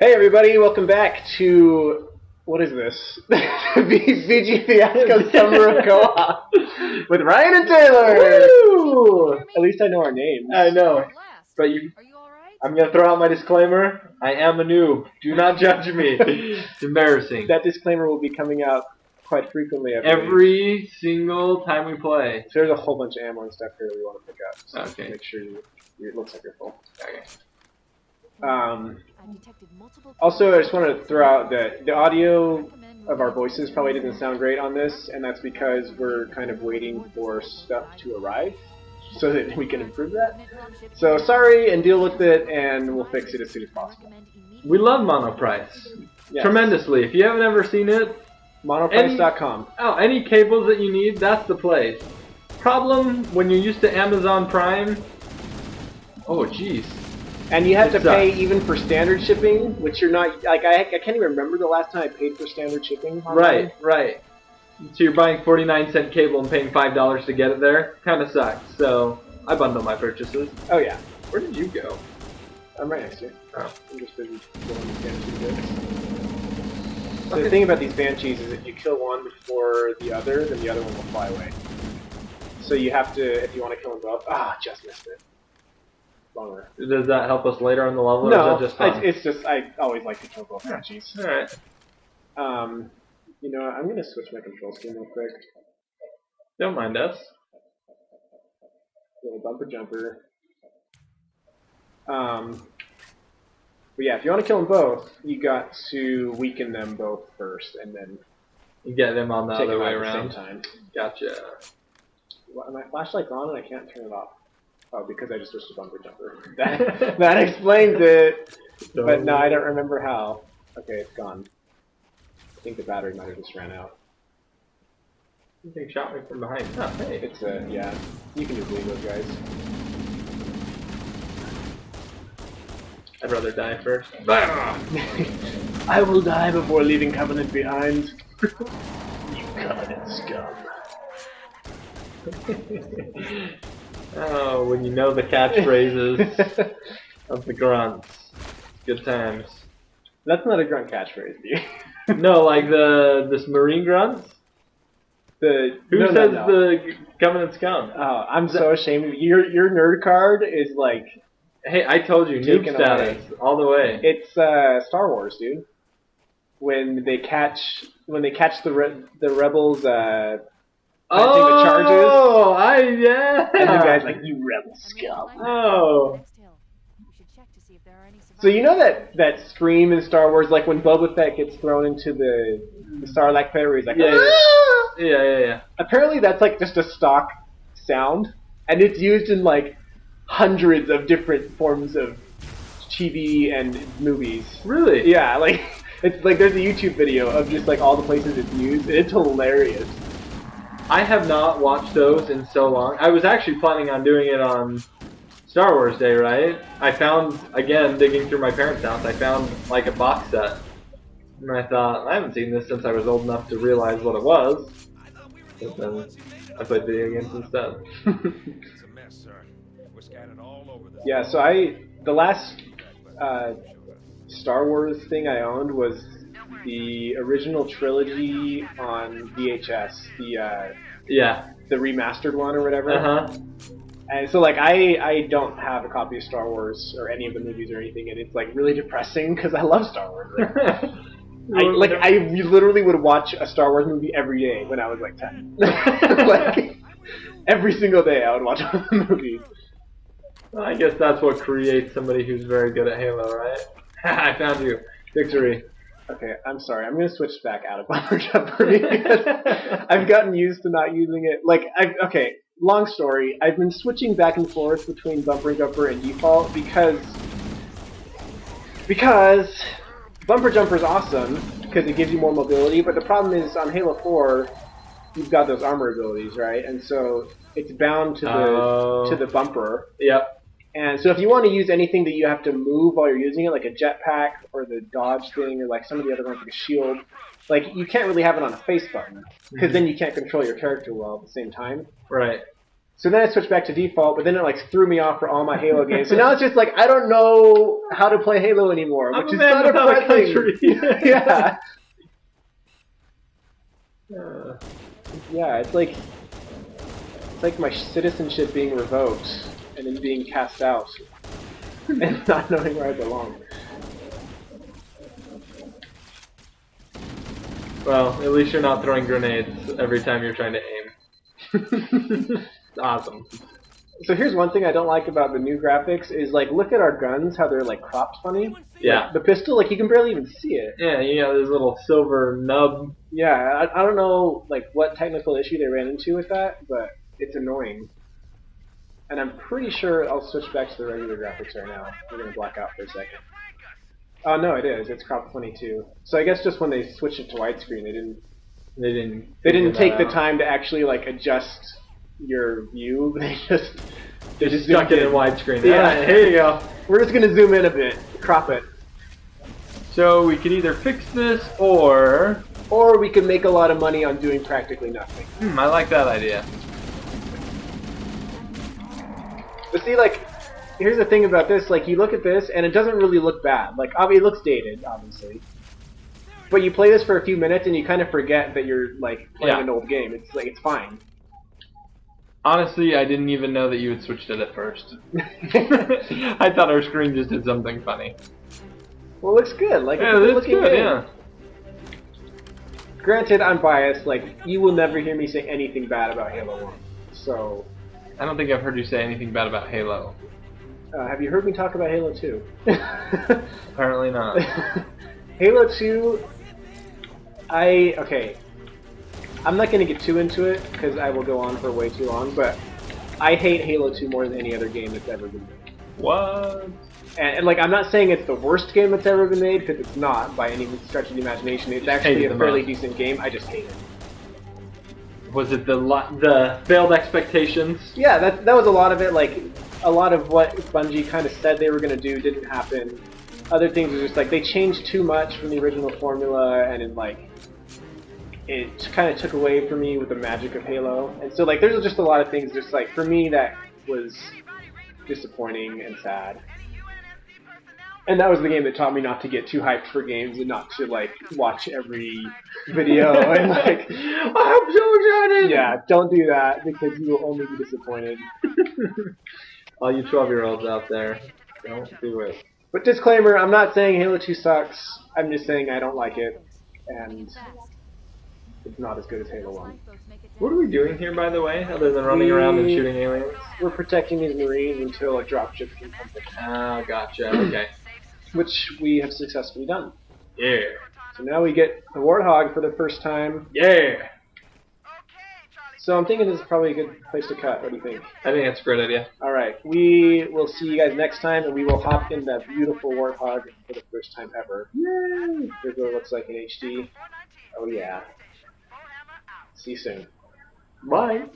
Hey everybody, welcome back to, what is this? VG Fiasco Summer of Co-op with Ryan and Taylor! Woo! At least I know our names. I know, but I'm going to throw out my disclaimer. I am a noob. Do not judge me. It's embarrassing. That disclaimer will be coming out quite frequently every single time we play. So there's a whole bunch of ammo and stuff here that we want to pick up. So okay. Make sure it looks like you're full. Okay. Also, I just want to throw out that the audio of our voices probably doesn't sound great on this, and that's because we're kind of waiting for stuff to arrive so that we can improve that. So sorry, and deal with it, and we'll fix it as soon as possible. We love Monoprice tremendously. If you haven't ever seen it, Monoprice.com. Any cables that you need, that's the place. Problem when you're used to Amazon Prime. Oh, jeez. And you have to pay even for standard shipping, which you're not, like, I can't even remember the last time I paid for standard shipping. Right. So you're buying 49-cent cable and paying $5 to get it there? Kind of sucks. So I bundle my purchases. Oh, yeah. Where did you go? I'm right next to you. Oh. I'm just busy killing these banshees. So the thing about these banshees is if you kill one before the other, then the other one will fly away. So you have to, if you want to kill them both, just missed it. Longer. Does that help us later on the level? No, or is that just fun? It's just I always like to kill both banshees. Alright. You know, I'm gonna switch my control scheme real quick. Don't mind us. Little bumper jumper. But yeah, if you want to kill them both, you got to weaken them both first, and then you get them on the other way around. At the same time. Gotcha. Well, my flashlight's on and I can't turn it off. Oh, because I just switched to bumper jumper. That explains it. But no, I don't remember how. Okay, it's gone. I think the battery might have just ran out. Something shot me from behind. Oh, hey. It's yeah. You can just leave those guys. I'd rather die first. I will die before leaving Covenant behind. You Covenant scum. Oh, when you know the catchphrases of the grunts. Good times. That's not a grunt catchphrase, dude. No, like this marine grunts? Who says the Covenant scum? Oh, I'm so ashamed of you. Your nerd card is like... Hey, I told you, noob status, all the way. It's Star Wars, dude. When they catch the rebels planting the charges. Oh, yeah. And the guy's like, you rebel scum. Oh. So you know that scream in Star Wars, like when Boba Fett gets thrown into the Sarlacc pit, where he's like, yeah. Apparently that's like just a stock sound, and it's used in like hundreds of different forms of TV and movies. Really? Yeah, like it's like there's a YouTube video of just like all the places it's used. It's hilarious. I have not watched those in so long. I was actually planning on doing it on Star Wars Day, right? I found, again, digging through my parents' house, I found like a box set. And I thought, I haven't seen this since I was old enough to realize what it was. But then I played video games instead. Yeah, so the last Star Wars thing I owned was the original trilogy on VHS, the remastered one or whatever. And so like I don't have a copy of Star Wars or any of the movies or anything, and it's like really depressing because I love Star Wars. I literally would watch a Star Wars movie every day when I was like 10. Like every single day I would watch one of the movies. Well, I guess that's what creates somebody who's very good at Halo, right? I found you. Victory. Okay, I'm sorry. I'm going to switch back out of bumper jumper because I've gotten used to not using it. Like, okay, long story. I've been switching back and forth between bumper jumper and default because bumper jumper is awesome because it gives you more mobility, but the problem is on Halo 4, you've got those armor abilities, right? And so it's bound to the bumper. Yep. And so if you want to use anything that you have to move while you're using it, like a jetpack or the dodge thing or like some of the other ones like a shield, like you can't really have it on a face button because then you can't control your character well at the same time. Right. So then I switched back to default, but then it like threw me off for all my Halo games. So now it's just like I don't know how to play Halo anymore, which is not depressing. Yeah. Yeah, it's like my citizenship being revoked and then being cast out and not knowing where I belong. Well, at least you're not throwing grenades every time you're trying to aim. Awesome. So here's one thing I don't like about the new graphics is like look at our guns, how they're like cropped funny. Yeah. Like, the pistol, like you can barely even see it. Yeah, you got this little silver nub. Yeah, I don't know like what technical issue they ran into with that, but it's annoying. And I'm pretty sure I'll switch back to the regular graphics right now. We're gonna black out for a second. Oh no, it is. It's cropped funny too. So I guess just when they switched it to widescreen, they didn't take the time to actually like adjust your view. They just stuck it in widescreen. Yeah, here you go. We're just gonna zoom in a bit, crop it. So we could either fix this or we could make a lot of money on doing practically nothing. I like that idea. But see, like, here's the thing about this. Like, you look at this and it doesn't really look bad. Like, I mean, it looks dated, obviously. But you play this for a few minutes and you kind of forget that you're like playing an old game. It's like it's fine. Honestly, I didn't even know that you had switched it at first. I thought our screen just did something funny. Well, it looks good. Like, yeah, it looks good. Yeah. Granted, I'm biased. Like, you will never hear me say anything bad about Halo 1. So. I don't think I've heard you say anything bad about Halo. Have you heard me talk about Halo 2? Apparently not. Halo 2. Okay. I'm not going to get too into it because I will go on for way too long, but I hate Halo 2 more than any other game that's ever been made. What? And like, I'm not saying it's the worst game that's ever been made, because it's not by any stretch of the imagination. It's actually a fairly decent game. I just hate it. Was it the failed expectations? Yeah, that was a lot of it. Like, a lot of what Bungie kind of said they were going to do didn't happen. Other things were just like, they changed too much from the original formula, and it kind of took away from me with the magic of Halo. And so, like, there's just a lot of things just, like, for me that was disappointing and sad. And that was the game that taught me not to get too hyped for games and not to, like, watch every video and, like, I'm so excited! Yeah, don't do that because you will only be disappointed. All you 12-year-olds out there, don't do it. But disclaimer, I'm not saying Halo 2 sucks. I'm just saying I don't like it. And it's not as good as Halo 1. What are we doing here, by the way, other than running around and shooting aliens? We're protecting these Marines until a dropship can come pick them up. Oh, gotcha. Okay. Which we have successfully done. Yeah. So now we get the Warthog for the first time. Yeah. So I'm thinking this is probably a good place to cut. What do you think? I think that's a great idea. Alright, we will see you guys next time, and we will hop in that beautiful Warthog for the first time ever. Yay! Here's what it looks like in HD. Oh yeah. See you soon. Bye.